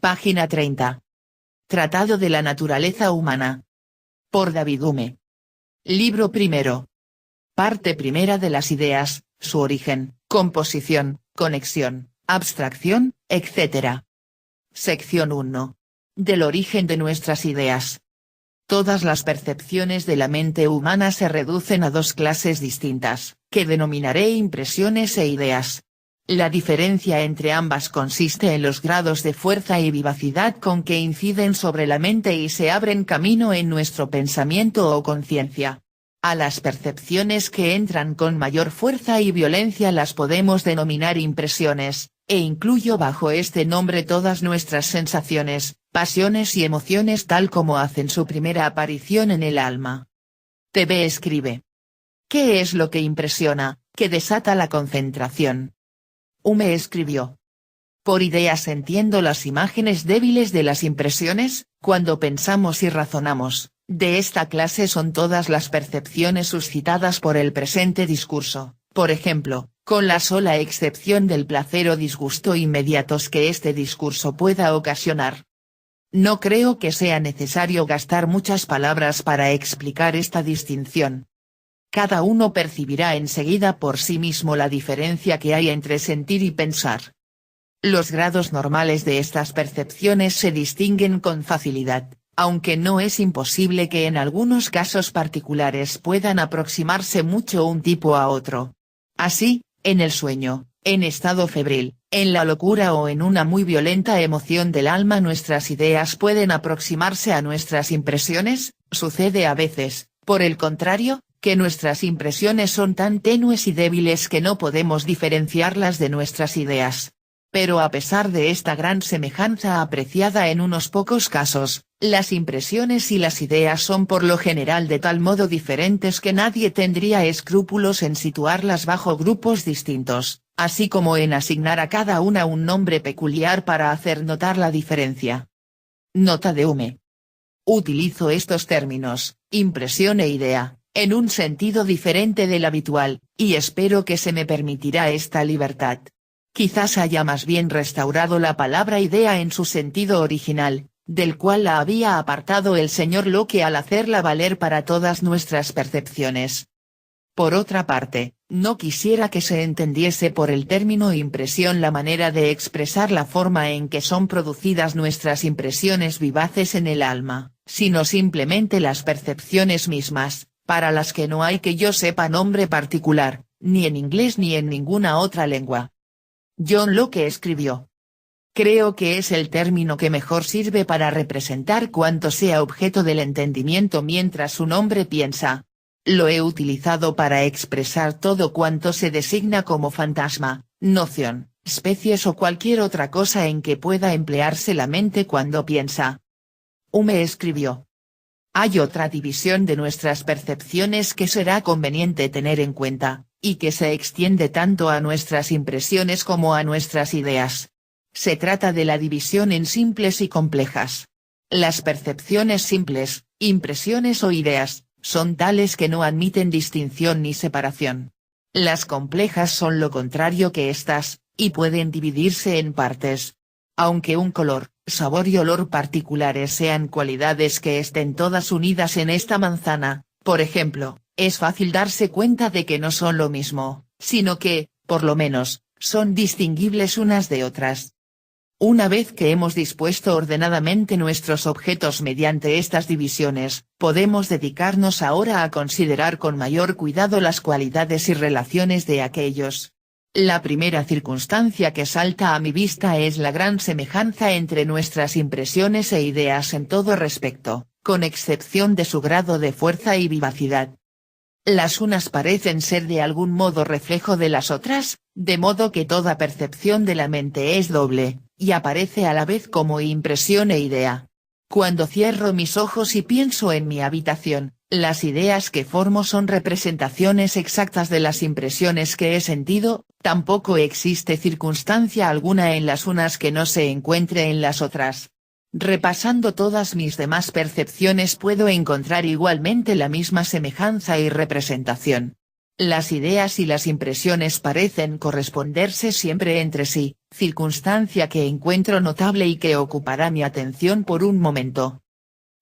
Página 30. Tratado de la naturaleza humana. Por David Hume. Libro primero. Parte primera de las ideas, su origen, composición, conexión, abstracción, etc. Sección 1. Del origen de nuestras ideas. Todas las percepciones de la mente humana se reducen a dos clases distintas, que denominaré impresiones e ideas. La diferencia entre ambas consiste en los grados de fuerza y vivacidad con que inciden sobre la mente y se abren camino en nuestro pensamiento o conciencia. A las percepciones que entran con mayor fuerza y violencia las podemos denominar impresiones, e incluyo bajo este nombre todas nuestras sensaciones, pasiones y emociones tal como hacen su primera aparición en el alma. TV escribe. ¿Qué es lo que impresiona, que desata la concentración? Hume escribió. Por ideas entiendo las imágenes débiles de las impresiones, cuando pensamos y razonamos. De esta clase son todas las percepciones suscitadas por el presente discurso, por ejemplo, con la sola excepción del placer o disgusto inmediatos que este discurso pueda ocasionar. No creo que sea necesario gastar muchas palabras para explicar esta distinción. Cada uno percibirá enseguida por sí mismo la diferencia que hay entre sentir y pensar. Los grados normales de estas percepciones se distinguen con facilidad, aunque no es imposible que en algunos casos particulares puedan aproximarse mucho un tipo a otro. Así, en el sueño, en estado febril, en la locura o en una muy violenta emoción del alma nuestras ideas pueden aproximarse a nuestras impresiones. Sucede a veces, por el contrario, que nuestras impresiones son tan tenues y débiles que no podemos diferenciarlas de nuestras ideas. Pero a pesar de esta gran semejanza apreciada en unos pocos casos, las impresiones y las ideas son por lo general de tal modo diferentes que nadie tendría escrúpulos en situarlas bajo grupos distintos, así como en asignar a cada una un nombre peculiar para hacer notar la diferencia. Nota de Hume. Utilizo estos términos, impresión e idea, en un sentido diferente del habitual, y espero que se me permitirá esta libertad. Quizás haya más bien restaurado la palabra idea en su sentido original, del cual la había apartado el señor Locke al hacerla valer para todas nuestras percepciones. Por otra parte, no quisiera que se entendiese por el término impresión la manera de expresar la forma en que son producidas nuestras impresiones vivaces en el alma, sino simplemente las percepciones mismas, para las que no hay que yo sepa nombre particular, ni en inglés ni en ninguna otra lengua. John Locke escribió. Creo que es el término que mejor sirve para representar cuanto sea objeto del entendimiento mientras un hombre piensa. Lo he utilizado para expresar todo cuanto se designa como fantasma, noción, especies o cualquier otra cosa en que pueda emplearse la mente cuando piensa. Hume escribió. Hay otra división de nuestras percepciones que será conveniente tener en cuenta, y que se extiende tanto a nuestras impresiones como a nuestras ideas. Se trata de la división en simples y complejas. Las percepciones simples, impresiones o ideas, son tales que no admiten distinción ni separación. Las complejas son lo contrario que estas, y pueden dividirse en partes. Aunque un color, sabor y olor particulares sean cualidades que estén todas unidas en esta manzana, por ejemplo, es fácil darse cuenta de que no son lo mismo, sino que, por lo menos, son distinguibles unas de otras. Una vez que hemos dispuesto ordenadamente nuestros objetos mediante estas divisiones, podemos dedicarnos ahora a considerar con mayor cuidado las cualidades y relaciones de aquellos. La primera circunstancia que salta a mi vista es la gran semejanza entre nuestras impresiones e ideas en todo respecto, con excepción de su grado de fuerza y vivacidad. Las unas parecen ser de algún modo reflejo de las otras, de modo que toda percepción de la mente es doble, y aparece a la vez como impresión e idea. Cuando cierro mis ojos y pienso en mi habitación, las ideas que formo son representaciones exactas de las impresiones que he sentido, tampoco existe circunstancia alguna en las unas que no se encuentre en las otras. Repasando todas mis demás percepciones puedo encontrar igualmente la misma semejanza y representación. Las ideas y las impresiones parecen corresponderse siempre entre sí, circunstancia que encuentro notable y que ocupará mi atención por un momento.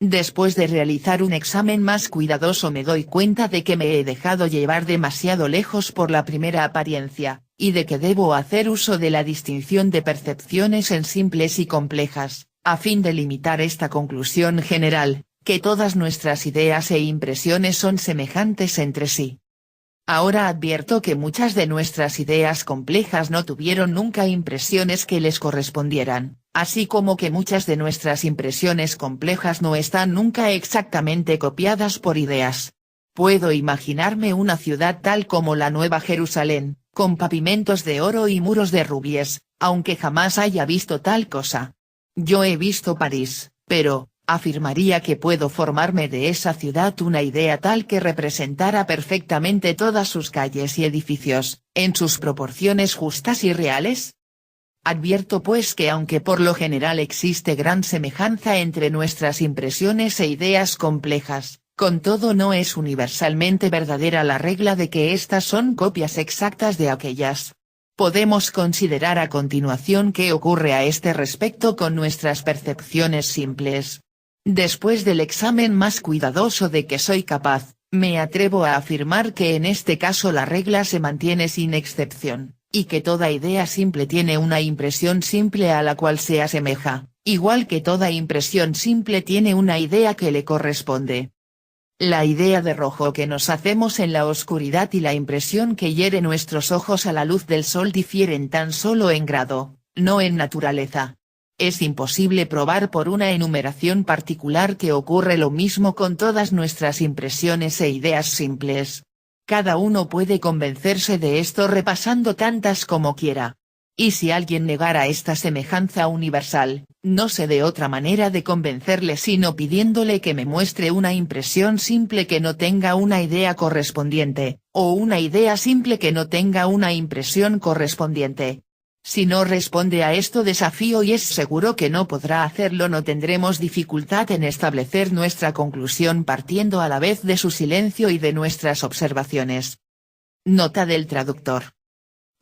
Después de realizar un examen más cuidadoso me doy cuenta de que me he dejado llevar demasiado lejos por la primera apariencia, y de que debo hacer uso de la distinción de percepciones en simples y complejas, a fin de limitar esta conclusión general, que todas nuestras ideas e impresiones son semejantes entre sí. Ahora advierto que muchas de nuestras ideas complejas no tuvieron nunca impresiones que les correspondieran, así como que muchas de nuestras impresiones complejas no están nunca exactamente copiadas por ideas. Puedo imaginarme una ciudad tal como la Nueva Jerusalén, con pavimentos de oro y muros de rubíes, aunque jamás haya visto tal cosa. Yo he visto París, pero afirmaría que puedo formarme de esa ciudad una idea tal que representara perfectamente todas sus calles y edificios, en sus proporciones justas y reales. Advierto pues que aunque por lo general existe gran semejanza entre nuestras impresiones e ideas complejas, con todo no es universalmente verdadera la regla de que éstas son copias exactas de aquellas. Podemos considerar a continuación qué ocurre a este respecto con nuestras percepciones simples. Después del examen más cuidadoso de que soy capaz, me atrevo a afirmar que en este caso la regla se mantiene sin excepción, y que toda idea simple tiene una impresión simple a la cual se asemeja, igual que toda impresión simple tiene una idea que le corresponde. La idea de rojo que nos hacemos en la oscuridad y la impresión que hiere nuestros ojos a la luz del sol difieren tan solo en grado, no en naturaleza. Es imposible probar por una enumeración particular que ocurre lo mismo con todas nuestras impresiones e ideas simples. Cada uno puede convencerse de esto repasando tantas como quiera. Y si alguien negara esta semejanza universal, no sé de otra manera de convencerle sino pidiéndole que me muestre una impresión simple que no tenga una idea correspondiente, o una idea simple que no tenga una impresión correspondiente. Si no responde a esto desafío y es seguro que no podrá hacerlo, no tendremos dificultad en establecer nuestra conclusión partiendo a la vez de su silencio y de nuestras observaciones. Nota del traductor.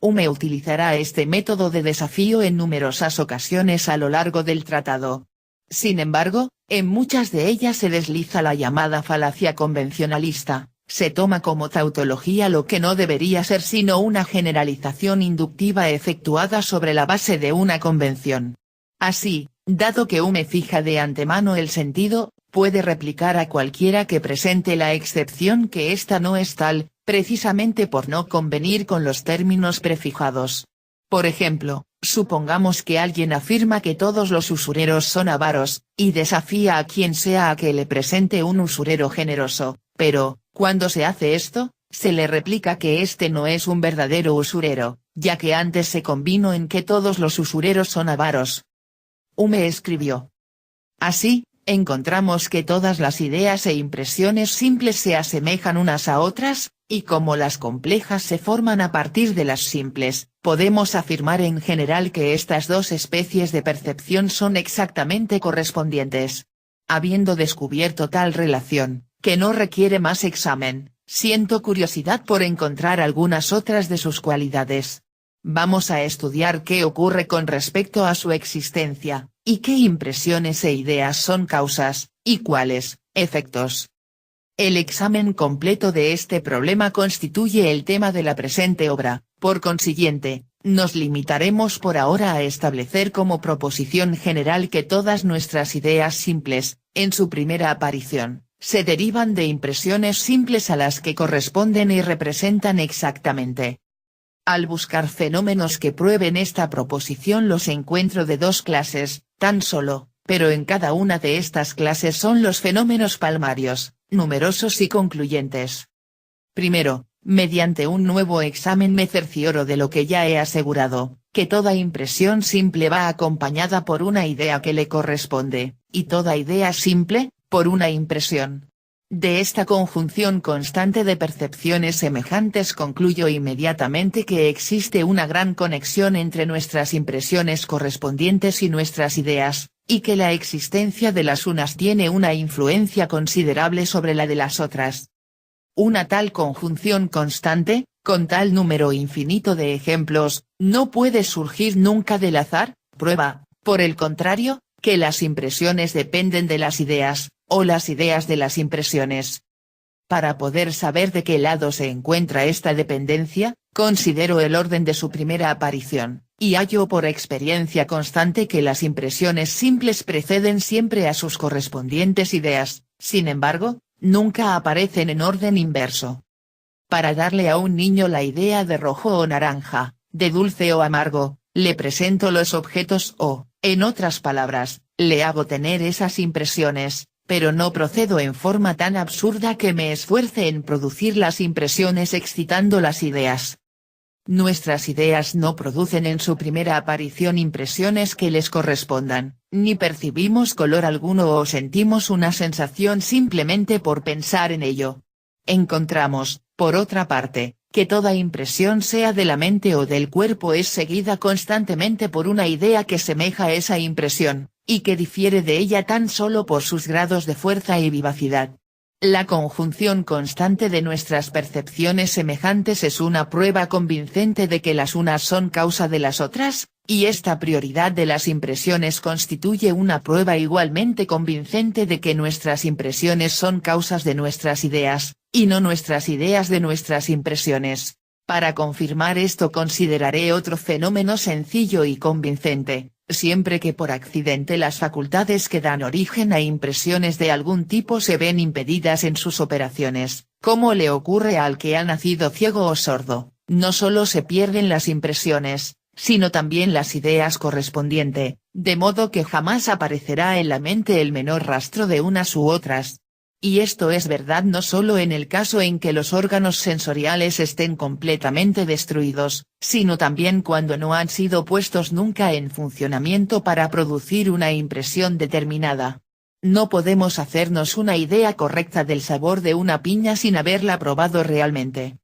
Hume utilizará este método de desafío en numerosas ocasiones a lo largo del tratado. Sin embargo, en muchas de ellas se desliza la llamada falacia convencionalista. Se toma como tautología lo que no debería ser sino una generalización inductiva efectuada sobre la base de una convención. Así, dado que Hume fija de antemano el sentido, puede replicar a cualquiera que presente la excepción que ésta no es tal, precisamente por no convenir con los términos prefijados. Por ejemplo, supongamos que alguien afirma que todos los usureros son avaros, y desafía a quien sea a que le presente un usurero generoso, pero, cuando se hace esto, se le replica que este no es un verdadero usurero, ya que antes se convino en que todos los usureros son avaros. Hume escribió. Así, encontramos que todas las ideas e impresiones simples se asemejan unas a otras, y como las complejas se forman a partir de las simples, podemos afirmar en general que estas dos especies de percepción son exactamente correspondientes. Habiendo descubierto tal relación, que no requiere más examen, siento curiosidad por encontrar algunas otras de sus cualidades. Vamos a estudiar qué ocurre con respecto a su existencia, y qué impresiones e ideas son causas, y cuáles, efectos. El examen completo de este problema constituye el tema de la presente obra, por consiguiente, nos limitaremos por ahora a establecer como proposición general que todas nuestras ideas simples, en su primera aparición, se derivan de impresiones simples a las que corresponden y representan exactamente. Al buscar fenómenos que prueben esta proposición los encuentro de dos clases, tan solo, pero en cada una de estas clases son los fenómenos palmarios, numerosos y concluyentes. Primero, mediante un nuevo examen me cercioro de lo que ya he asegurado, que toda impresión simple va acompañada por una idea que le corresponde, y toda idea simple, por una impresión. De esta conjunción constante de percepciones semejantes concluyo inmediatamente que existe una gran conexión entre nuestras impresiones correspondientes y nuestras ideas, y que la existencia de las unas tiene una influencia considerable sobre la de las otras. Una tal conjunción constante, con tal número infinito de ejemplos, no puede surgir nunca del azar. Prueba, por el contrario, que las impresiones dependen de las ideas, o las ideas de las impresiones. Para poder saber de qué lado se encuentra esta dependencia, considero el orden de su primera aparición, y hallo por experiencia constante que las impresiones simples preceden siempre a sus correspondientes ideas, sin embargo, nunca aparecen en orden inverso. Para darle a un niño la idea de rojo o naranja, de dulce o amargo, le presento los objetos o, en otras palabras, le hago tener esas impresiones, pero no procedo en forma tan absurda que me esfuerce en producir las impresiones excitando las ideas. Nuestras ideas no producen en su primera aparición impresiones que les correspondan, ni percibimos color alguno o sentimos una sensación simplemente por pensar en ello. Encontramos, por otra parte, que toda impresión sea de la mente o del cuerpo es seguida constantemente por una idea que semeja a esa impresión, y que difiere de ella tan solo por sus grados de fuerza y vivacidad. La conjunción constante de nuestras percepciones semejantes es una prueba convincente de que las unas son causa de las otras, y esta prioridad de las impresiones constituye una prueba igualmente convincente de que nuestras impresiones son causas de nuestras ideas, y no nuestras ideas de nuestras impresiones. Para confirmar esto consideraré otro fenómeno sencillo y convincente. Siempre que por accidente las facultades que dan origen a impresiones de algún tipo se ven impedidas en sus operaciones, como le ocurre al que ha nacido ciego o sordo, no solo se pierden las impresiones, sino también las ideas correspondientes, de modo que jamás aparecerá en la mente el menor rastro de unas u otras. Y esto es verdad no solo en el caso en que los órganos sensoriales estén completamente destruidos, sino también cuando no han sido puestos nunca en funcionamiento para producir una impresión determinada. No podemos hacernos una idea correcta del sabor de una piña sin haberla probado realmente.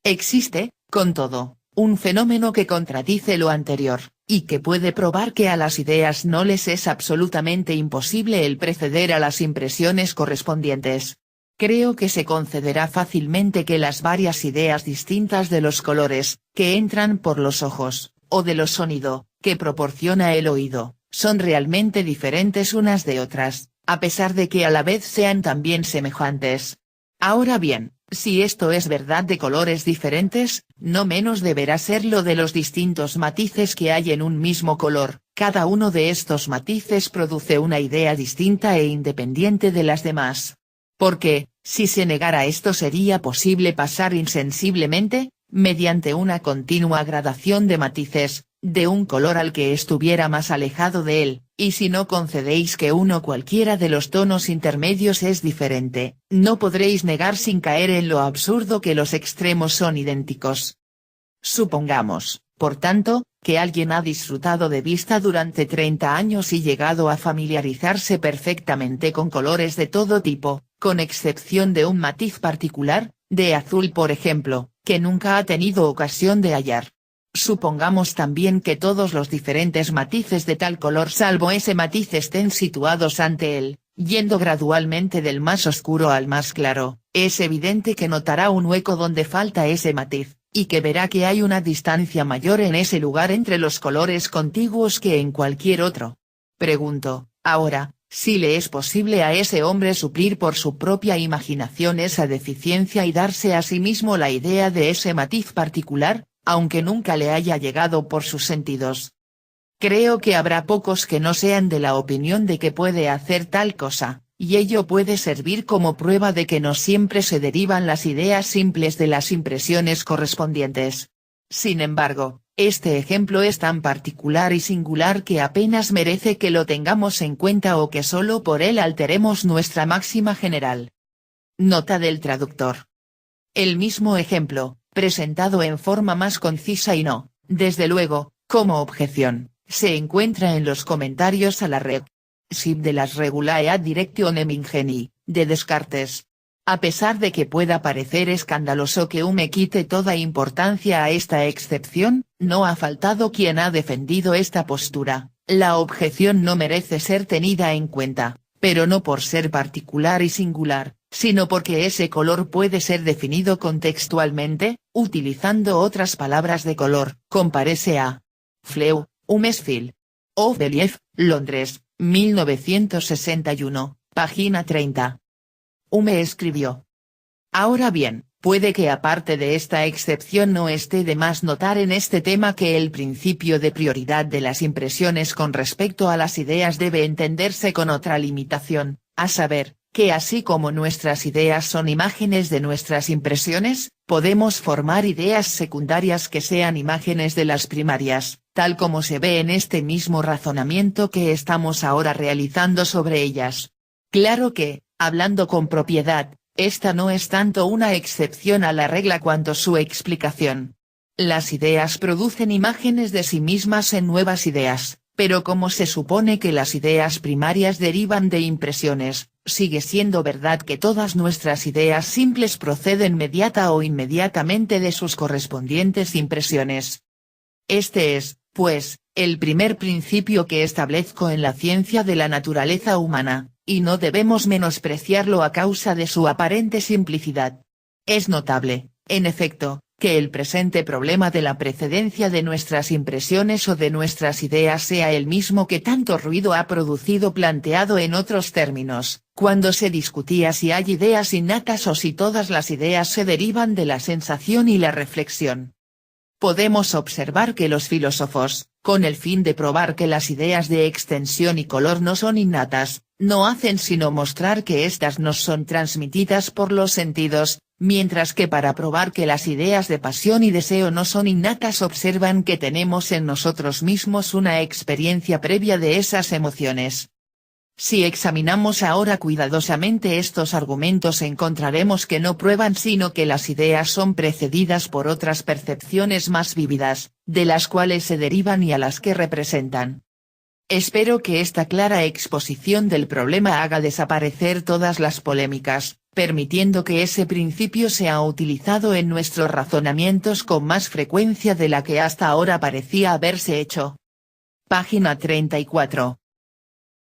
Existe, con todo, un fenómeno que contradice lo anterior, y que puede probar que a las ideas no les es absolutamente imposible el preceder a las impresiones correspondientes. Creo que se concederá fácilmente que las varias ideas distintas de los colores, que entran por los ojos, o de los sonidos, que proporciona el oído, son realmente diferentes unas de otras, a pesar de que a la vez sean también semejantes. Ahora bien, si esto es verdad de colores diferentes, no menos deberá serlo de los distintos matices que hay en un mismo color. Cada uno de estos matices produce una idea distinta e independiente de las demás. Porque, si se negara esto sería posible pasar insensiblemente, mediante una continua gradación de matices, de un color al que estuviera más alejado de él, y si no concedéis que uno cualquiera de los tonos intermedios es diferente, no podréis negar sin caer en lo absurdo que los extremos son idénticos. Supongamos, por tanto, que alguien ha disfrutado de vista durante 30 años y llegado a familiarizarse perfectamente con colores de todo tipo, con excepción de un matiz particular, de azul por ejemplo, que nunca ha tenido ocasión de hallar. Supongamos también que todos los diferentes matices de tal color salvo ese matiz estén situados ante él, yendo gradualmente del más oscuro al más claro, es evidente que notará un hueco donde falta ese matiz, y que verá que hay una distancia mayor en ese lugar entre los colores contiguos que en cualquier otro. Pregunto, ahora, si le es posible a ese hombre suplir por su propia imaginación esa deficiencia y darse a sí mismo la idea de ese matiz particular, aunque nunca le haya llegado por sus sentidos. Creo que habrá pocos que no sean de la opinión de que puede hacer tal cosa, y ello puede servir como prueba de que no siempre se derivan las ideas simples de las impresiones correspondientes. Sin embargo, este ejemplo es tan particular y singular que apenas merece que lo tengamos en cuenta o que solo por él alteremos nuestra máxima general. Nota del traductor. El mismo ejemplo, presentado en forma más concisa y no, desde luego, como objeción, se encuentra en los comentarios a la Reg. Sib de las Regulae ad Directionem Ingenii, de Descartes. A pesar de que pueda parecer escandaloso que Hume quite toda importancia a esta excepción, no ha faltado quien ha defendido esta postura. La objeción no merece ser tenida en cuenta, pero no por ser particular y singular, sino porque ese color puede ser definido contextualmente, utilizando otras palabras de color. Compárese a Fleu, Humesfield. O. Believ, Londres, 1961, página 30. Hume escribió. Ahora bien, puede que aparte de esta excepción no esté de más notar en este tema que el principio de prioridad de las impresiones con respecto a las ideas debe entenderse con otra limitación, a saber, que así como nuestras ideas son imágenes de nuestras impresiones, podemos formar ideas secundarias que sean imágenes de las primarias, tal como se ve en este mismo razonamiento que estamos ahora realizando sobre ellas. Claro que, hablando con propiedad, esta no es tanto una excepción a la regla cuanto su explicación. Las ideas producen imágenes de sí mismas en nuevas ideas, pero como se supone que las ideas primarias derivan de impresiones, sigue siendo verdad que todas nuestras ideas simples proceden mediata o inmediatamente de sus correspondientes impresiones. Este es, pues, el primer principio que establezco en la ciencia de la naturaleza humana, y no debemos menospreciarlo a causa de su aparente simplicidad. Es notable, en efecto, que el presente problema de la precedencia de nuestras impresiones o de nuestras ideas sea el mismo que tanto ruido ha producido planteado en otros términos, cuando se discutía si hay ideas innatas o si todas las ideas se derivan de la sensación y la reflexión. Podemos observar que los filósofos, con el fin de probar que las ideas de extensión y color no son innatas, no hacen sino mostrar que éstas nos son transmitidas por los sentidos, mientras que para probar que las ideas de pasión y deseo no son innatas observan que tenemos en nosotros mismos una experiencia previa de esas emociones. Si examinamos ahora cuidadosamente estos argumentos encontraremos que no prueban sino que las ideas son precedidas por otras percepciones más vívidas, de las cuales se derivan y a las que representan. Espero que esta clara exposición del problema haga desaparecer todas las polémicas, permitiendo que ese principio sea utilizado en nuestros razonamientos con más frecuencia de la que hasta ahora parecía haberse hecho. Página 34.